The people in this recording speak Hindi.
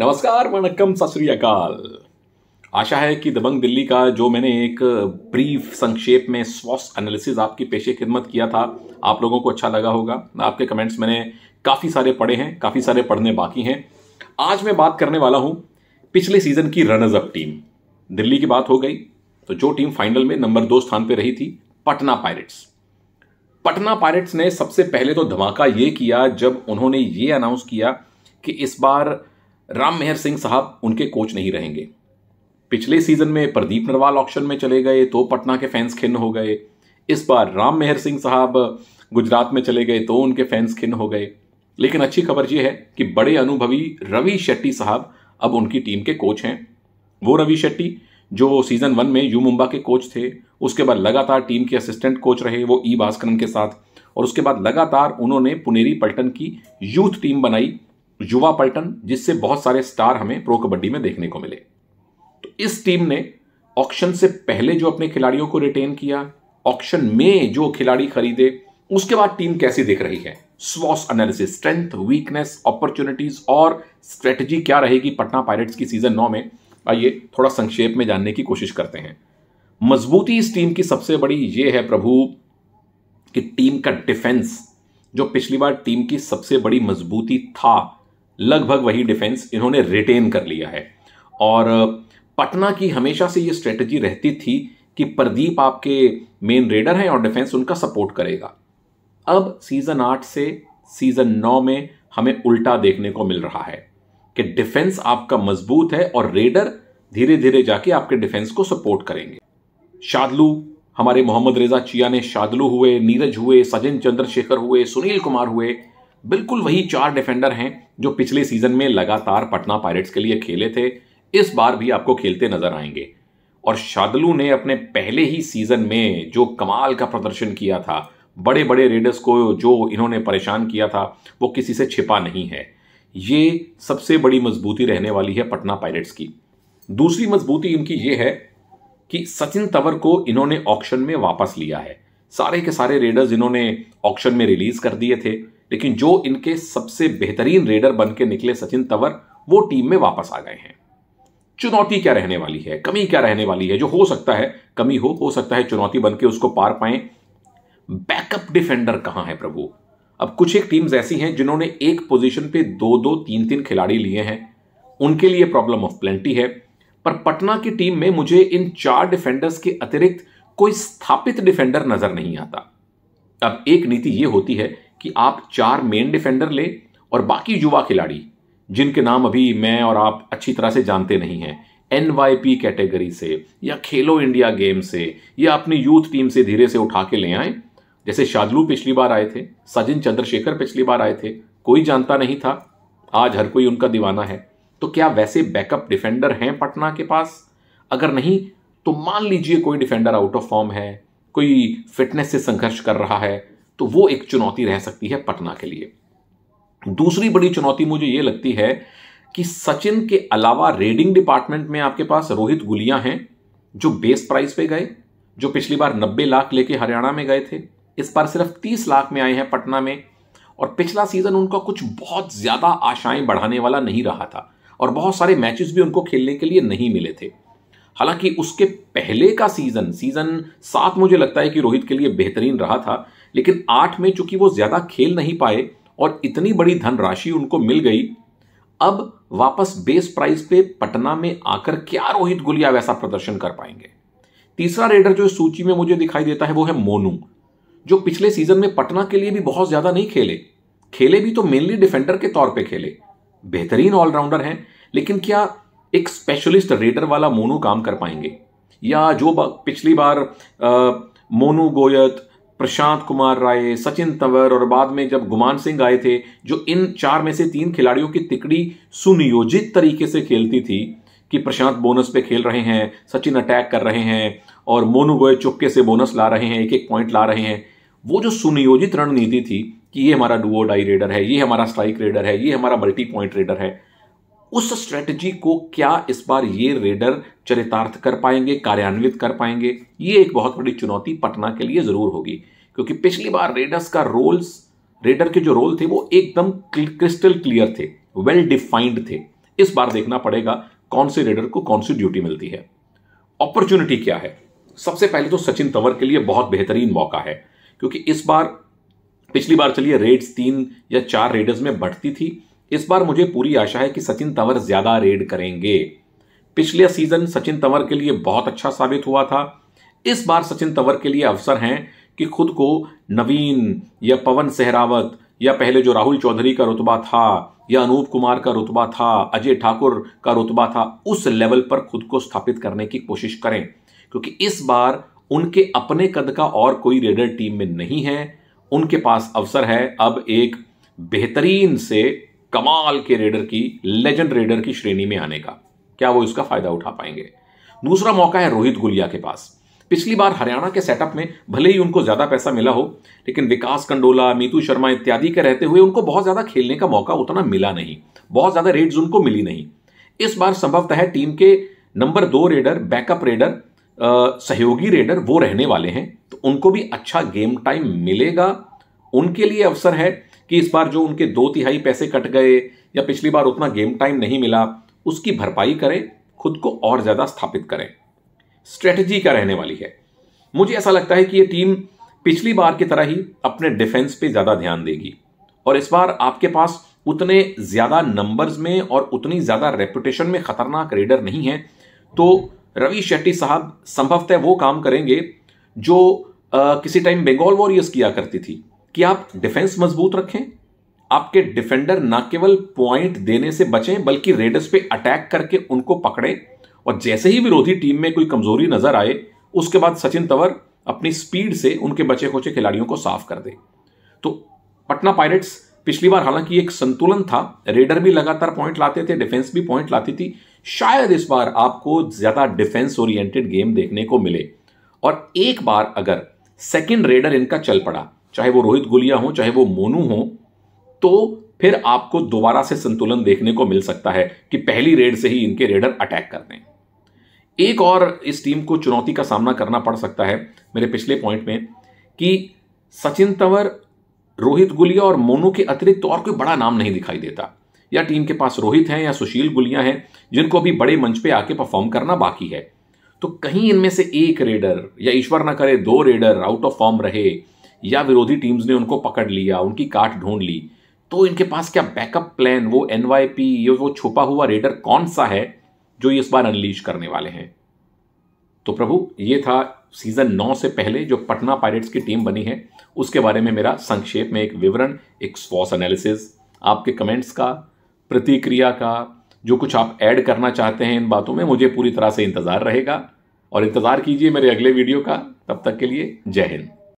नमस्कार, वणक्कम, सत श्री अकाल। आशा है कि दबंग दिल्ली का जो मैंने एक ब्रीफ संक्षेप में स्वॉट एनालिसिस आपकी पेशे खिदमत किया था, आप लोगों को अच्छा लगा होगा। आपके कमेंट्स मैंने काफ़ी सारे पढ़े हैं, काफ़ी सारे पढ़ने बाकी हैं। आज मैं बात करने वाला हूं पिछले सीजन की रनर्स अप टीम। दिल्ली की बात हो गई तो जो टीम फाइनल में नंबर 2 स्थान पर रही थी, पटना पायरेट्स। पटना पायरेट्स ने सबसे पहले तो धमाका ये किया जब उन्होंने ये अनाउंस किया कि इस बार राम मेहर सिंह साहब उनके कोच नहीं रहेंगे। पिछले सीजन में प्रदीप नरवाल ऑक्शन में चले गए तो पटना के फैंस खिन्न हो गए। इस बार राम मेहर सिंह साहब गुजरात में चले गए तो उनके फैंस खिन्न हो गए। लेकिन अच्छी खबर यह है कि बड़े अनुभवी रवि शेट्टी साहब अब उनकी टीम के कोच हैं। वो रवि शेट्टी जो सीजन 1 में यू मुंबा के कोच थे, उसके बाद लगातार टीम के असिस्टेंट कोच रहे वो ई भास्करन के साथ, और उसके बाद लगातार उन्होंने पुनेरी पल्टन की यूथ टीम बनाई, युवा पल्टन, जिससे बहुत सारे स्टार हमें प्रो कबड्डी में देखने को मिले। तो इस टीम ने ऑक्शन से पहले जो अपने खिलाड़ियों को रिटेन किया, ऑक्शन में जो खिलाड़ी खरीदे, उसके बाद टीम कैसी दिख रही है, स्वॉट एनालिसिस, स्ट्रेंथ, वीकनेस, अपॉर्चुनिटीज और स्ट्रेटजी क्या रहेगी पटना पायरेट्स की सीजन 9 में, आइए थोड़ा संक्षेप में जानने की कोशिश करते हैं। मजबूती इस टीम की सबसे बड़ी यह है प्रभु कि टीम का डिफेंस, जो पिछली बार टीम की सबसे बड़ी मजबूती था, लगभग वही डिफेंस इन्होंने रिटेन कर लिया है। और पटना की हमेशा से ये स्ट्रेटजी रहती थी कि प्रदीप आपके मेन रेडर हैं और डिफेंस उनका सपोर्ट करेगा। अब सीजन 8 से सीजन 9 में हमें उल्टा देखने को मिल रहा है कि डिफेंस आपका मजबूत है और रेडर धीरे धीरे जाके आपके डिफेंस को सपोर्ट करेंगे। शादलू, हमारे मोहम्मद रेजा चिया ने शादलू हुए, नीरज हुए, सचिन चंद्रशेखर हुए, सुनील कुमार हुए, बिल्कुल वही 4 डिफेंडर हैं जो पिछले सीजन में लगातार पटना पायरेट्स के लिए खेले थे, इस बार भी आपको खेलते नजर आएंगे। और शादलू ने अपने पहले ही सीजन में जो कमाल का प्रदर्शन किया था, बड़े बड़े रेडर्स को जो इन्होंने परेशान किया था, वो किसी से छिपा नहीं है। ये सबसे बड़ी मजबूती रहने वाली है पटना पायरेट्स की। दूसरी मजबूती इनकी ये है कि सचिन तंवर को इन्होंने ऑक्शन में वापस लिया है। सारे के सारे रेडर्स इन्होंने ऑक्शन में रिलीज कर दिए थे, लेकिन जो इनके सबसे बेहतरीन रेडर बन के निकले सचिन तंवर, वो टीम में वापस आ गए हैं। चुनौती क्या रहने वाली है, कमी क्या रहने वाली है, जो हो सकता है कमी हो सकता है चुनौती बन के उसको पार पाएं। बैकअप डिफेंडर कहां है प्रभु? अब कुछ एक टीम्स ऐसी हैं जिन्होंने एक पोजीशन पे 2-2, 3-3 खिलाड़ी लिए हैं, उनके लिए प्रॉब्लम ऑफ प्लेंटी है। पर पटना की टीम में मुझे इन 4 डिफेंडर्स के अतिरिक्त कोई स्थापित डिफेंडर नजर नहीं आता। अब एक नीति यह होती है कि आप 4 मेन डिफेंडर ले और बाकी युवा खिलाड़ी, जिनके नाम अभी मैं और आप अच्छी तरह से जानते नहीं हैं, NYP कैटेगरी से या खेलो इंडिया गेम से या अपनी यूथ टीम से धीरे से उठा के ले आए। जैसे शादलू पिछली बार आए थे, सचिन चंद्रशेखर पिछली बार आए थे, कोई जानता नहीं था, आज हर कोई उनका दीवाना है। तो क्या वैसे बैकअप डिफेंडर हैं पटना के पास? अगर नहीं तो मान लीजिए कोई डिफेंडर आउट ऑफ फॉर्म है, कोई फिटनेस से संघर्ष कर रहा है, तो वो एक चुनौती रह सकती है पटना के लिए। दूसरी बड़ी चुनौती मुझे ये लगती है कि सचिन के अलावा रेडिंग डिपार्टमेंट में आपके पास रोहित गुलिया हैं, जो बेस प्राइस पे गए, जो पिछली बार 90 लाख लेके हरियाणा में गए थे, इस बार सिर्फ 30 लाख में आए हैं पटना में। और पिछला सीजन उनका कुछ बहुत ज्यादा आशाएं बढ़ाने वाला नहीं रहा था और बहुत सारे मैचेस भी उनको खेलने के लिए नहीं मिले थे। हालांकि उसके पहले का सीजन 7 मुझे लगता है कि रोहित के लिए बेहतरीन रहा था, लेकिन 8 में चूंकि वो ज्यादा खेल नहीं पाए और इतनी बड़ी धनराशि उनको मिल गई, अब वापस बेस प्राइस पे पटना में आकर क्या रोहित गुलिया वैसा प्रदर्शन कर पाएंगे? तीसरा रेडर जो इस सूची में मुझे दिखाई देता है वो है मोनू, जो पिछले सीजन में पटना के लिए भी बहुत ज्यादा नहीं खेले भी तो मेनली डिफेंडर के तौर पे खेले। बेहतरीन ऑलराउंडर हैं, लेकिन क्या एक स्पेशलिस्ट रेडर वाला मोनू काम कर पाएंगे? या जो पिछली बार मोनू गोयत, प्रशांत कुमार राय, सचिन तंवर और बाद में जब गुमान सिंह आए थे, जो इन 4 में से 3 खिलाड़ियों की तिकड़ी सुनियोजित तरीके से खेलती थी कि प्रशांत बोनस पे खेल रहे हैं, सचिन अटैक कर रहे हैं और मोनू गोयत चुपके से बोनस ला रहे हैं, 1-1 पॉइंट ला रहे हैं। वो जो सुनियोजित रणनीति थी कि ये हमारा डुओ डाई रेडर है, ये हमारा स्ट्राइक रेडर है, ये हमारा मल्टी पॉइंट रेडर है, उस स्ट्रेटजी को क्या इस बार ये रेडर चरितार्थ कर पाएंगे, कार्यान्वित कर पाएंगे? ये एक बहुत बड़ी चुनौती पटना के लिए जरूर होगी, क्योंकि पिछली बार रेडर के जो रोल थे वो एकदम क्रिस्टल क्लियर थे, वेल डिफाइंड थे। इस बार देखना पड़ेगा कौन से रेडर को कौन सी ड्यूटी मिलती है। अपॉर्चुनिटी क्या है? सबसे पहले तो सचिन तंवर के लिए बहुत बेहतरीन मौका है, क्योंकि इस बार, पिछली बार चलिए रेड्स 3 या 4 रेडर्स में बढ़ती थी, इस बार मुझे पूरी आशा है कि सचिन तंवर ज्यादा रेड करेंगे। पिछले सीजन सचिन तंवर के लिए बहुत अच्छा साबित हुआ था। इस बार सचिन तंवर के लिए अवसर हैं कि खुद को नवीन या पवन सहरावत या पहले जो राहुल चौधरी का रुतबा था या अनूप कुमार का रुतबा था, अजय ठाकुर का रुतबा था, उस लेवल पर खुद को स्थापित करने की कोशिश करें, क्योंकि इस बार उनके अपने कद का और कोई रेडर टीम में नहीं है। उनके पास अवसर है अब एक बेहतरीन से कमाल के रेडर की, लेजेंड रेडर की श्रेणी में आने का। क्या वो इसका फायदा उठा पाएंगे? दूसरा मौका है रोहित गुलिया के पास। पिछली बार हरियाणा के सेटअप में भले ही उनको ज्यादा पैसा मिला हो, लेकिन विकास कंडोला, मीतू शर्मा इत्यादि के रहते हुए उनको बहुत ज्यादा खेलने का मौका उतना मिला नहीं, बहुत ज्यादा रेड्स उनको मिली नहीं। इस बार संभवतः टीम के नंबर 2 रेडर, बैकअप रेडर, सहयोगी रेडर वो रहने वाले हैं, तो उनको भी अच्छा गेम टाइम मिलेगा। उनके लिए अवसर है कि इस बार जो उनके 2/3 पैसे कट गए या पिछली बार उतना गेम टाइम नहीं मिला, उसकी भरपाई करें, खुद को और ज्यादा स्थापित करें। स्ट्रेटजी क्या रहने वाली है? मुझे ऐसा लगता है कि यह टीम पिछली बार की तरह ही अपने डिफेंस पे ज्यादा ध्यान देगी, और इस बार आपके पास उतने ज्यादा नंबर्स में और उतनी ज्यादा रेपुटेशन में खतरनाक रेडर नहीं है, तो रवि शेट्टी साहब संभवतः वो काम करेंगे जो किसी टाइम बंगाल वॉरियर्स किया करती थी, कि आप डिफेंस मजबूत रखें, आपके डिफेंडर न केवल पॉइंट देने से बचें बल्कि रेडर्स पे अटैक करके उनको पकड़े, और जैसे ही विरोधी टीम में कोई कमजोरी नजर आए उसके बाद सचिन तंवर अपनी स्पीड से उनके बचे खोचे खिलाड़ियों को साफ कर दे। तो पटना पायरेट्स पिछली बार हालांकि एक संतुलन था, रेडर भी लगातार पॉइंट लाते थे, डिफेंस भी पॉइंट लाती थी। शायद इस बार आपको ज्यादा डिफेंस ओरिएंटेड गेम देखने को मिले, और एक बार अगर सेकंड रेडर इनका चल पड़ा, चाहे वो रोहित गुलिया हो चाहे वो मोनू हो, तो फिर आपको दोबारा से संतुलन देखने को मिल सकता है कि पहली रेड से ही इनके रेडर अटैक कर दें। एक और इस टीम को चुनौती का सामना करना पड़ सकता है मेरे पिछले पॉइंट में, कि सचिन तंवर, रोहित गुलिया और मोनू के अतिरिक्त तो और कोई बड़ा नाम नहीं दिखाई देता। या टीम के पास रोहित हैं या सुशील गुलिया हैं जिनको अभी बड़े मंच पे आके परफॉर्म करना बाकी है। तो कहीं इनमें से एक रेडर, या ईश्वर ना करे 2 रेडर आउट ऑफ फॉर्म रहे, या विरोधी टीम्स ने उनको पकड़ लिया, उनकी काट ढूंढ ली, तो इनके पास क्या बैकअप प्लान, वो एनवाईपी, ये वो छुपा हुआ रेडर कौन सा है जो इस बार अनलीश करने वाले हैं? तो प्रभु, ये था सीजन 9 से पहले जो पटना पायरेट्स की टीम बनी है उसके बारे में मेरा संक्षेप में एक विवरण, एक स्वॉस एनालिसिस। आपके कमेंट्स का, प्रतिक्रिया का, जो कुछ आप ऐड करना चाहते हैं इन बातों में, मुझे पूरी तरह से इंतजार रहेगा, और इंतजार कीजिए मेरे अगले वीडियो का। तब तक के लिए जय हिंद।